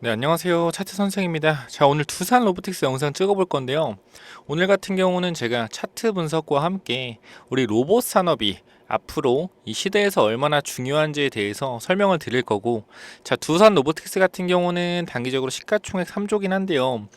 네, 안녕하세요. 차트 선생입니다. 자, 오늘 두산 로보틱스 영상 찍어볼 건데요. 오늘 같은 경우는 제가 차트 분석과 함께 우리 로봇 산업이 앞으로 이 시대에서 얼마나 중요한지에 대해서 설명을 드릴 거고, 자, 두산 로보틱스 같은 경우는 단기적으로 시가총액 3조긴 한데요.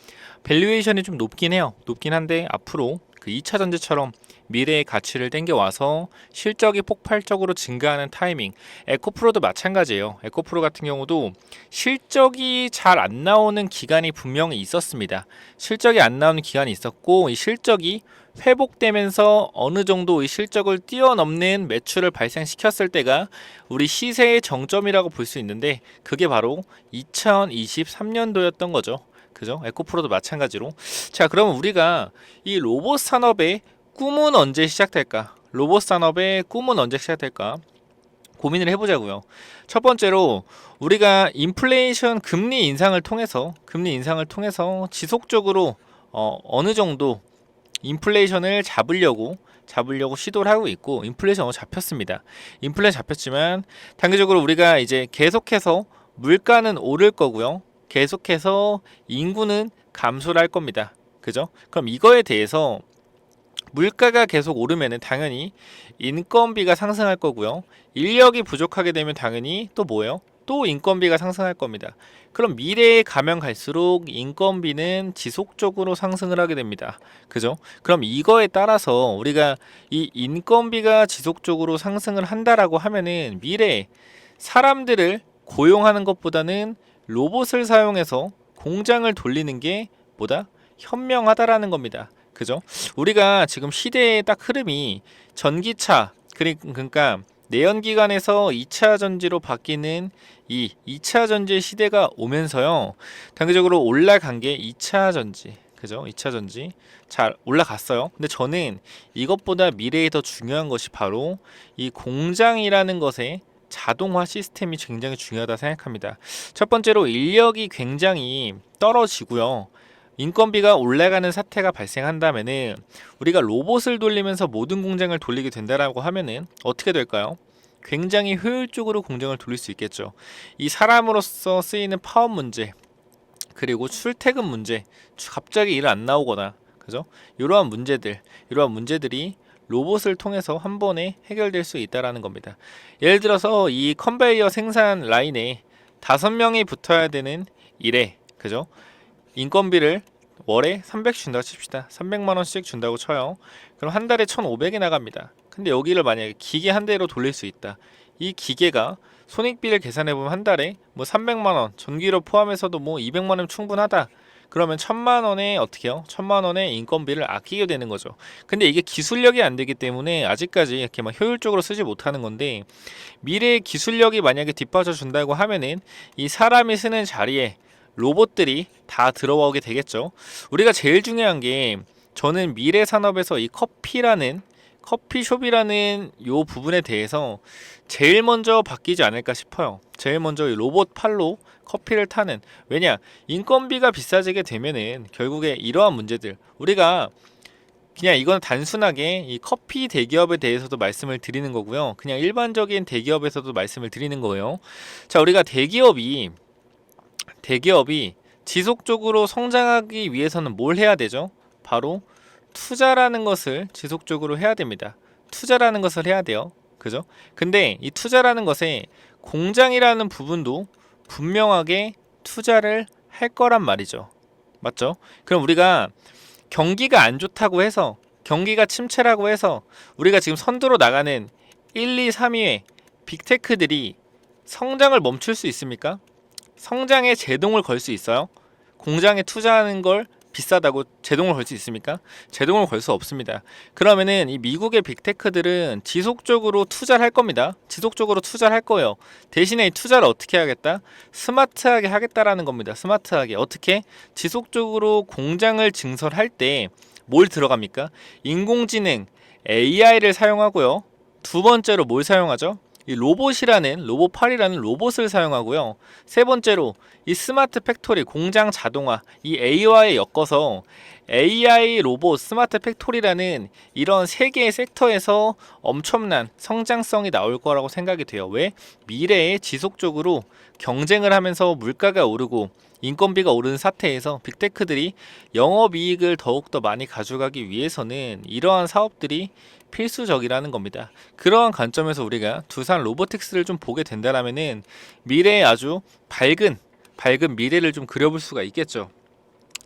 밸류에이션이 좀 높긴 해요. 높긴 한데 앞으로 그 2차 전지처럼 미래의 가치를 땡겨와서 실적이 폭발적으로 증가하는 타이밍. 에코프로도 마찬가지예요. 에코프로 같은 경우도 실적이 잘 안 나오는 기간이 분명히 있었습니다. 실적이 안 나오는 기간이 있었고, 이 실적이 회복되면서 어느 정도 이 실적을 뛰어넘는 매출을 발생시켰을 때가 우리 시세의 정점이라고 볼 수 있는데, 그게 바로 2023년도였던 거죠. 그죠? 에코프로도 마찬가지로. 자, 그러면 우리가 이 로봇 산업의 꿈은 언제 시작될까? 로봇 산업의 꿈은 언제 시작될까? 고민을 해보자고요. 첫 번째로 우리가 인플레이션 금리 인상을 통해서 지속적으로 어느 정도 인플레이션을 잡으려고 시도를 하고 있고, 인플레이션 잡혔습니다. 인플레이션 잡혔지만 단기적으로 우리가 이제 계속해서 물가는 오를 거고요. 계속해서 인구는 감소를 할 겁니다. 그죠? 그럼 이거에 대해서 물가가 계속 오르면은 당연히 인건비가 상승할 거고요. 인력이 부족하게 되면 당연히 또 뭐예요? 또 인건비가 상승할 겁니다. 그럼 미래에 가면 갈수록 인건비는 지속적으로 상승을 하게 됩니다. 그죠? 그럼 이거에 따라서 우리가 이 인건비가 지속적으로 상승을 한다라고 하면은 미래에 사람들을 고용하는 것보다는 로봇을 사용해서 공장을 돌리는 게 보다 현명하다라는 겁니다. 그죠? 우리가 지금 시대의 딱 흐름이 전기차, 그러니까 내연기관에서 2차 전지로 바뀌는 이 2차 전지 시대가 오면서요. 단기적으로 올라간 게 2차 전지. 그죠? 2차 전지 잘 올라갔어요. 근데 저는 이것보다 미래에 더 중요한 것이 바로 이 공장이라는 것에 자동화 시스템이 굉장히 중요하다 생각합니다. 첫 번째로 인력이 굉장히 떨어지고요. 인건비가 올라가는 사태가 발생한다면은 우리가 로봇을 돌리면서 모든 공장을 돌리게 된다라고 하면은 어떻게 될까요? 굉장히 효율적으로 공장을 돌릴 수 있겠죠. 이 사람으로서 쓰이는 파업 문제, 그리고 출퇴근 문제, 갑자기 일 안 나오거나, 그죠? 이러한 문제들이 로봇을 통해서 한 번에 해결될 수 있다라는 겁니다. 예를 들어서 이 컨베이어 생산 라인에 5명이 붙어야 되는 일에, 그죠? 인건비를 월에 300 준다고 칩시다. 300만 원씩 준다고 쳐요. 그럼 한 달에 1,500이 나갑니다. 근데 여기를 만약에 기계 한 대로 돌릴 수 있다. 이 기계가 손익비를 계산해 보면 한 달에 뭐 300만 원, 전기료 포함해서도 뭐 200만 원 충분하다. 그러면 1,000만 원에 어떻게 해요? 1,000만 원의 인건비를 아끼게 되는 거죠. 근데 이게 기술력이 안 되기 때문에 아직까지 이렇게 막 효율적으로 쓰지 못하는 건데, 미래의 기술력이 만약에 뒷받쳐 준다고 하면은 이 사람이 쓰는 자리에 로봇들이 다 들어오게 되겠죠. 우리가 제일 중요한 게, 저는 미래 산업에서 이 커피숍이라는 요 부분에 대해서 제일 먼저 바뀌지 않을까 싶어요. 제일 먼저 이 로봇 팔로 커피를 타는, 왜냐, 인건비가 비싸지게 되면은 결국에 이러한 문제들, 우리가 그냥 이건 단순하게 이 커피 대기업에 대해서도 말씀을 드리는 거고요. 그냥 일반적인 대기업에서도 말씀을 드리는 거예요. 자, 우리가 대기업이 지속적으로 성장하기 위해서는 뭘 해야 되죠? 바로 투자라는 것을 지속적으로 해야 됩니다. 투자라는 것을 해야 돼요. 그죠? 근데 이 투자라는 것에 공장이라는 부분도 분명하게 투자를 할 거란 말이죠. 맞죠? 그럼 우리가 경기가 안 좋다고 해서, 경기가 침체라고 해서 우리가 지금 선두로 나가는 1, 2, 3위의 빅테크들이 성장을 멈출 수 있습니까? 성장에 제동을 걸 수 있어요? 공장에 투자하는 걸 비싸다고 제동을 걸 수 있습니까? 제동을 걸 수 없습니다. 그러면은 이 미국의 빅테크들은 지속적으로 투자를 할 겁니다. 지속적으로 투자를 할 거예요. 대신에 이 투자를 어떻게 하겠다? 스마트하게 하겠다라는 겁니다. 스마트하게. 어떻게? 지속적으로 공장을 증설할 때 뭘 들어갑니까? 인공지능, AI를 사용하고요. 두 번째로 뭘 사용하죠? 이 로봇팔이라는 로봇을 사용하고요. 세 번째로 이 스마트 팩토리, 공장 자동화, 이 AI에 엮어서 AI 로봇 스마트 팩토리라는 이런 세 개의 섹터에서 엄청난 성장성이 나올 거라고 생각이 돼요. 왜? 미래에 지속적으로 경쟁을 하면서 물가가 오르고 인건비가 오르는 사태에서 빅테크들이 영업이익을 더욱더 많이 가져가기 위해서는 이러한 사업들이 필수적이라는 겁니다. 그러한 관점에서 우리가 두산 로보틱스를 좀 보게 된다면은 미래에 아주 밝은 미래를 좀 그려볼 수가 있겠죠.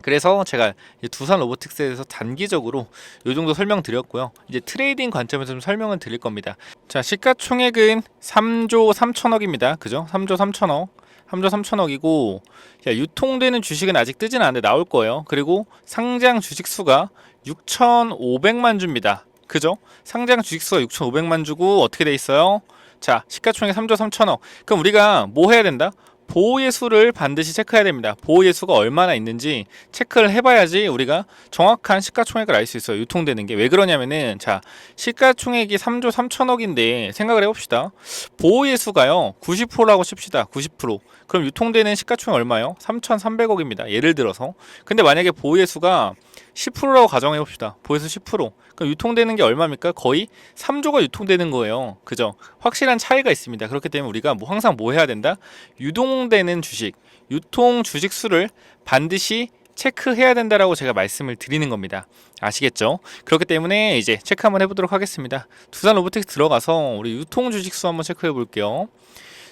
그래서 제가 두산 로보틱스에 대해서 단기적으로 이 정도 설명드렸고요. 이제 트레이딩 관점에서 좀 설명을 드릴 겁니다. 자, 시가총액은 3조 3천억입니다. 그죠? 3조 3천억. 3조 3천억이고, 유통되는 주식은 아직 뜨진 않는데 나올 거예요. 그리고 상장 주식 수가 6,500만 주입니다. 그죠? 상장 주식 수가 6,500만 주고 어떻게 돼 있어요? 자, 시가총액 3조 3천억. 그럼 우리가 뭐 해야 된다? 보호예수를 반드시 체크해야 됩니다. 보호예수가 얼마나 있는지 체크를 해봐야지 우리가 정확한 시가총액을 알 수 있어요. 유통되는 게. 왜 그러냐면은, 자, 시가총액이 3조 3천억인데 생각을 해봅시다. 보호예수가요 90%라고 칩시다. 90%. 그럼 유통되는 시가총액 얼마요? 3,300억입니다. 예를 들어서. 근데 만약에 보호예수가 10%라고 가정해봅시다. 보호예수 10%. 그럼 유통되는 게 얼마입니까? 거의 3조가 유통되는 거예요. 그죠? 확실한 차이가 있습니다. 그렇기 때문에 우리가 항상 뭐 해야 된다? 유동되는 주식, 유통 주식 수를 반드시 체크해야 된다라고 제가 말씀을 드리는 겁니다. 아시겠죠? 그렇기 때문에 이제 체크 한번 해보도록 하겠습니다. 두산 로보틱스 들어가서 우리 유통 주식 수 한번 체크해 볼게요.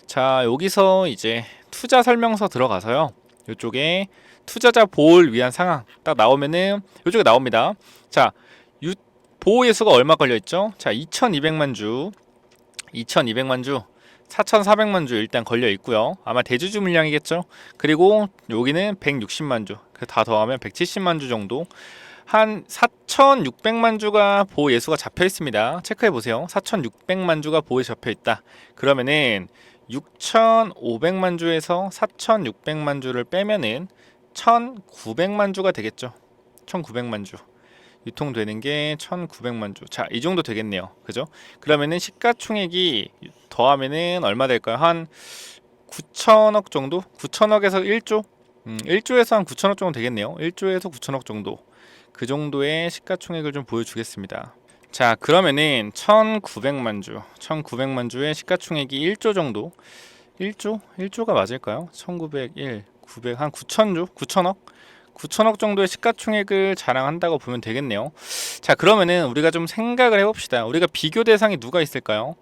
자, 여기서 이제 투자 설명서 들어가서요. 이쪽에 투자자 보호를 위한 상황 딱 나오면은 이쪽에 나옵니다. 자, 보호예수가 얼마 걸려있죠? 자, 2200만 주 4,400만 주 일단 걸려 있고요. 아마 대주주 물량이겠죠. 그리고 여기는 160만 주. 다 더하면 170만 주 정도. 한 4,600만 주가 보호 예수가 잡혀 있습니다. 체크해 보세요. 4,600만 주가 보호에 잡혀 있다. 그러면은 6,500만 주에서 4,600만 주를 빼면은 1,900만 주가 되겠죠. 1,900만 주. 유통되는 게 1,900만 주. 자, 이 정도 되겠네요. 그죠? 그러면은 시가총액이 더하면은 얼마 될까요? 한 9천억 정도? 9천억에서 1조? 1조에서 한 9천억 정도 되겠네요. 1조에서 9천억 정도. 그 정도의 시가총액을 좀 보여주겠습니다. 자, 그러면은 1,900만 주. 1,900만 주의 시가총액이 1조 정도. 1조? 1조가 맞을까요? 1,901, 900, 한 9천주? 9천억? 9천억 정도의 시가총액을 자랑한다고 보면 되겠네요. 자, 그러면은 우리가 좀 생각을 해봅시다. 우리가 비교 대상이 누가 있을까요?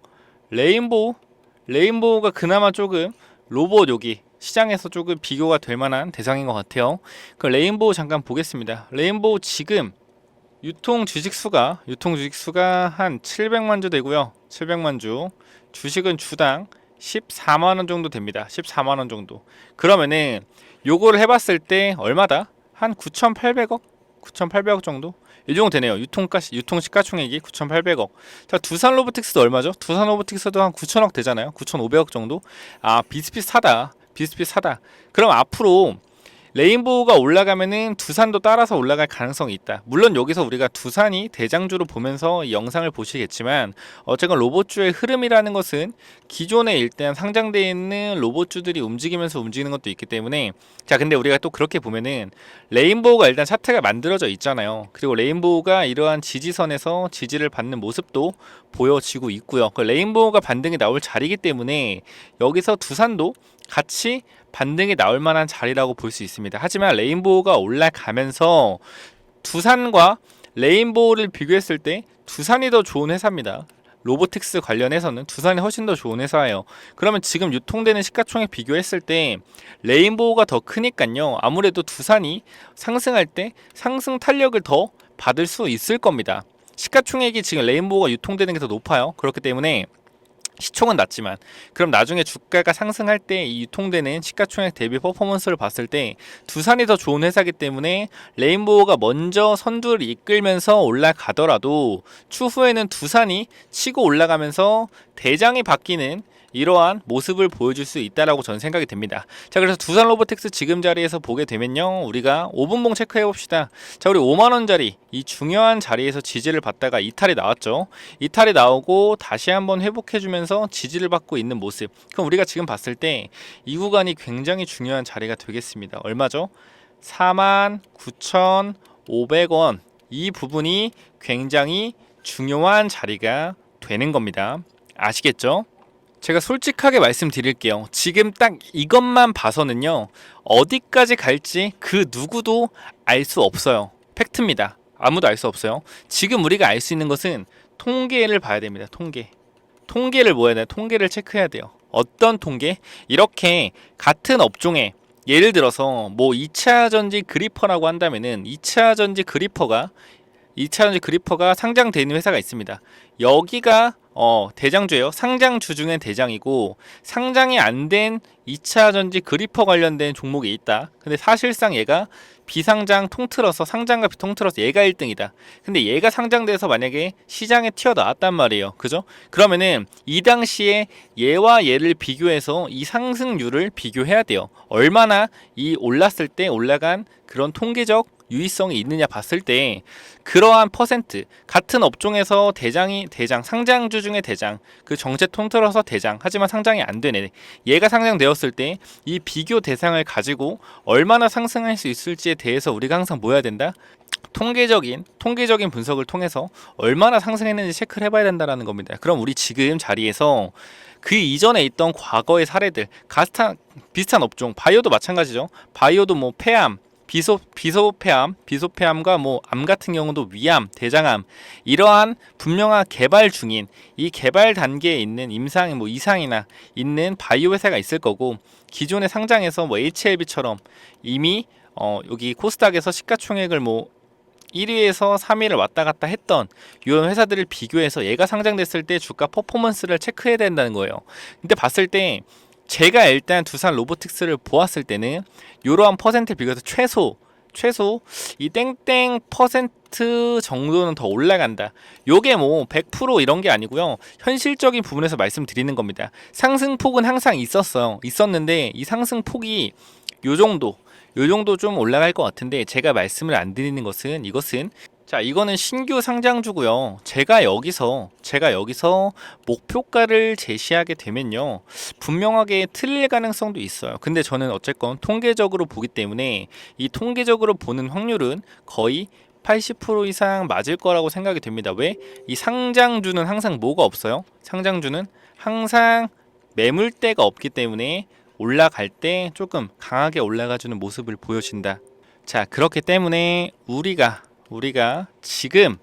레인보우가 그나마 조금 로봇 여기 시장에서 조금 비교가 될 만한 대상인 것 같아요. 그 레인보우 잠깐 보겠습니다. 레인보우 지금 유통 주식수가 한 700만 주 되고요. 700만 주. 주식은 주당 14만 원 정도 됩니다. 14만 원 정도. 그러면은 요거를 해봤을 때 얼마다? 한 9,800억? 9,800억 정도? 이 정도 되네요. 유통 시가총액이 9,800억. 자, 두산 로보틱스도 얼마죠? 두산 로보틱스도 한 9천억 되잖아요. 9,500억 정도? 아, 비슷비슷하다. 그럼 앞으로 레인보우가 올라가면은 두산도 따라서 올라갈 가능성이 있다. 물론 여기서 우리가 두산이 대장주로 보면서 이 영상을 보시겠지만 어쨌건 로봇주의 흐름이라는 것은 기존에 일단 상장되어 있는 로봇주들이 움직이면서 움직이는 것도 있기 때문에 자, 근데 우리가 또 그렇게 보면은 레인보우가 일단 차트가 만들어져 있잖아요. 그리고 레인보우가 이러한 지지선에서 지지를 받는 모습도 보여지고 있고요. 그 레인보우가 반등이 나올 자리이기 때문에 여기서 두산도 같이 반등이 나올 만한 자리라고 볼 수 있습니다. 하지만 레인보우가 올라가면서 두산과 레인보우를 비교했을 때 두산이 더 좋은 회사입니다. 로보틱스 관련해서는 두산이 훨씬 더 좋은 회사예요. 그러면 지금 유통되는 시가총액 비교했을 때 레인보우가 더 크니까요. 아무래도 두산이 상승할 때 상승 탄력을 더 받을 수 있을 겁니다. 시가총액이 지금 레인보우가 유통되는 게 더 높아요. 그렇기 때문에 시총은 낮지만 그럼 나중에 주가가 상승할 때 이 유통되는 시가총액 대비 퍼포먼스를 봤을 때 두산이 더 좋은 회사이기 때문에 레인보우가 먼저 선두를 이끌면서 올라가더라도 추후에는 두산이 치고 올라가면서 대장이 바뀌는 이러한 모습을 보여줄 수 있다라고 저는 생각이 됩니다. 자, 그래서 두산 로보틱스 지금 자리에서 보게 되면요, 우리가 5분봉 체크해 봅시다. 자, 우리 5만원짜리 이 중요한 자리에서 지지를 받다가 이탈이 나왔죠. 이탈이 나오고 다시 한번 회복해 주면서 지지를 받고 있는 모습. 그럼 우리가 지금 봤을 때 이 구간이 굉장히 중요한 자리가 되겠습니다. 얼마죠? 49,500원 500원 이 부분이 굉장히 중요한 자리가 되는 겁니다. 아시겠죠? 제가 솔직하게 말씀드릴게요. 지금 딱 이것만 봐서는요, 어디까지 갈지 그 누구도 알 수 없어요. 팩트입니다. 아무도 알 수 없어요. 지금 우리가 알 수 있는 것은 통계를 봐야 됩니다. 통계를 뭐 해야 돼요? 통계를 체크해야 돼요. 어떤 통계? 이렇게 같은 업종에 예를 들어서 뭐 2차전지 그리퍼라고 한다면은 2차전지 그리퍼가 상장되어 있는 회사가 있습니다. 여기가 대장주예요. 상장주 중엔 대장이고, 상장이 안 된 2차전지 그리퍼 관련된 종목이 있다. 근데 사실상 얘가 비상장 통틀어서, 상장과 통틀어서 얘가 1등이다. 근데 얘가 상장돼서 만약에 시장에 튀어나왔단 말이에요. 그죠? 그러면은 이 당시에 얘와 얘를 비교해서 이 상승률을 비교해야 돼요. 얼마나 이 올랐을 때 올라간 그런 통계적 유의성이 있느냐 봤을 때, 그러한 퍼센트, 같은 업종에서 대장, 상장주 중에 대장, 그 정책 통틀어서 대장, 하지만 상장이 안 되네, 얘가 상장되었을 때 이 비교 대상을 가지고 얼마나 상승할 수 있을지에 대해서 우리가 항상 뭐 해야 된다? 통계적인 분석을 통해서 얼마나 상승했는지 체크를 해봐야 된다는 겁니다. 그럼 우리 지금 자리에서 그 이전에 있던 과거의 사례들, 비슷한 업종, 바이오도 마찬가지죠. 바이오도 뭐 폐암, 비소폐암과 뭐 암 같은 경우도 위암, 대장암, 이러한 분명한 개발 중인, 이 개발 단계에 있는 임상 뭐 이상이나 있는 바이오 회사가 있을 거고, 기존의 상장에서 뭐 HLB처럼 이미 여기 코스닥에서 시가총액을 뭐 1위에서 3위를 왔다 갔다 했던 이런 회사들을 비교해서 얘가 상장됐을 때 주가 퍼포먼스를 체크해야 된다는 거예요. 근데 봤을 때 제가 일단 두산 로보틱스를 보았을 때는 이러한 퍼센트 비교해서 최소 이 땡땡 퍼센트 정도는 더 올라간다. 요게 뭐 100% 이런 게 아니고요. 현실적인 부분에서 말씀드리는 겁니다. 상승폭은 항상 있었는데 이 상승폭이 요 정도 좀 올라갈 것 같은데, 제가 말씀을 안 드리는 것은 이거는 신규 상장주고요. 제가 여기서 목표가를 제시하게 되면요, 분명하게 틀릴 가능성도 있어요. 근데 저는 어쨌건 통계적으로 보기 때문에 이 통계적으로 보는 확률은 거의 80% 이상 맞을 거라고 생각이 됩니다. 왜? 이 상장주는 항상 뭐가 없어요? 상장주는 항상 매물대가 없기 때문에 올라갈 때 조금 강하게 올라가주는 모습을 보여준다. 자, 그렇기 때문에 우리가 지금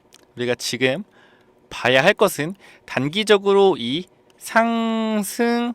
봐야 할 것은 단기적으로 이 상승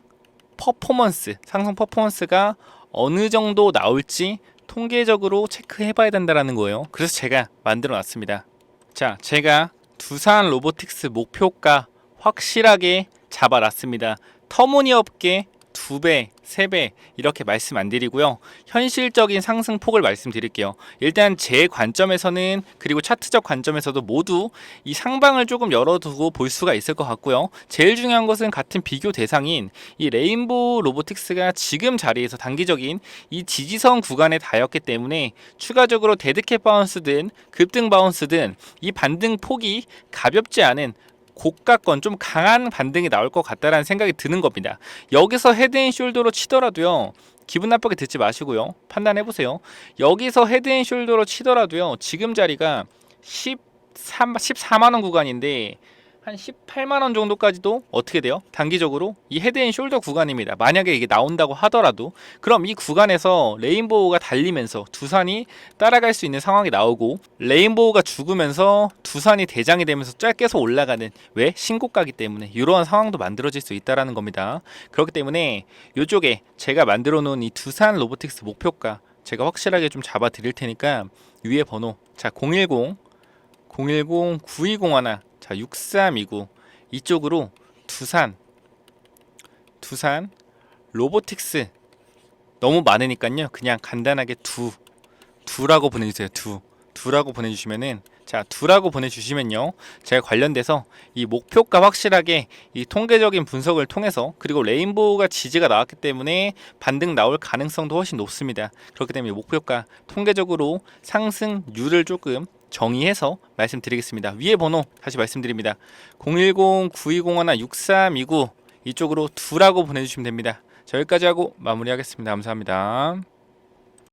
퍼포먼스가 어느 정도 나올지 통계적으로 체크해 봐야 된다는 거예요. 그래서 제가 만들어 놨습니다. 자, 제가 두산 로보틱스 목표가 확실하게 잡아놨습니다. 터무니없게 2배, 3배 이렇게 말씀 안 드리고요. 현실적인 상승폭을 말씀드릴게요. 일단 제 관점에서는, 그리고 차트적 관점에서도 모두 이 상방을 조금 열어두고 볼 수가 있을 것 같고요. 제일 중요한 것은 같은 비교 대상인 이 레인보우 로보틱스가 지금 자리에서 단기적인 이 지지선 구간에 닿았기 때문에 추가적으로 데드캣 바운스든 급등 바운스든 이 반등 폭이 가볍지 않은 고가권 좀 강한 반등이 나올 것 같다라는 생각이 드는 겁니다. 여기서 헤드앤숄더로 치더라도요, 기분 나쁘게 듣지 마시고요, 판단해보세요. 여기서 헤드앤숄더로 치더라도요, 지금 자리가 14만원 구간인데 한 18만원 정도까지도 어떻게 돼요? 단기적으로 이 헤드앤숄더 구간입니다. 만약에 이게 나온다고 하더라도, 그럼 이 구간에서 레인보우가 달리면서 두산이 따라갈 수 있는 상황이 나오고, 레인보우가 죽으면서 두산이 대장이 되면서 짧게서 올라가는, 왜? 신고가기 때문에 이러한 상황도 만들어질 수 있다는 겁니다. 그렇기 때문에 이쪽에 제가 만들어 놓은 이 두산 로보틱스 목표가 제가 확실하게 좀 잡아 드릴 테니까 위에 번호, 자, 010-9201, 자, 6329 이쪽으로 두산 로보틱스, 너무 많으니까요, 그냥 간단하게 두라고 보내주세요. 두라고 보내주시면은, 자, 두라고 보내주시면요, 제가 관련돼서 이 목표가 확실하게 이 통계적인 분석을 통해서, 그리고 레인보우가 지지가 나왔기 때문에 반등 나올 가능성도 훨씬 높습니다. 그렇기 때문에 목표가 통계적으로 상승률을 조금 정의해서 말씀드리겠습니다. 위에 번호 다시 말씀드립니다. 010-9201-6329 이쪽으로 두라고 보내주시면 됩니다. 자, 여기까지 하고 마무리하겠습니다. 감사합니다.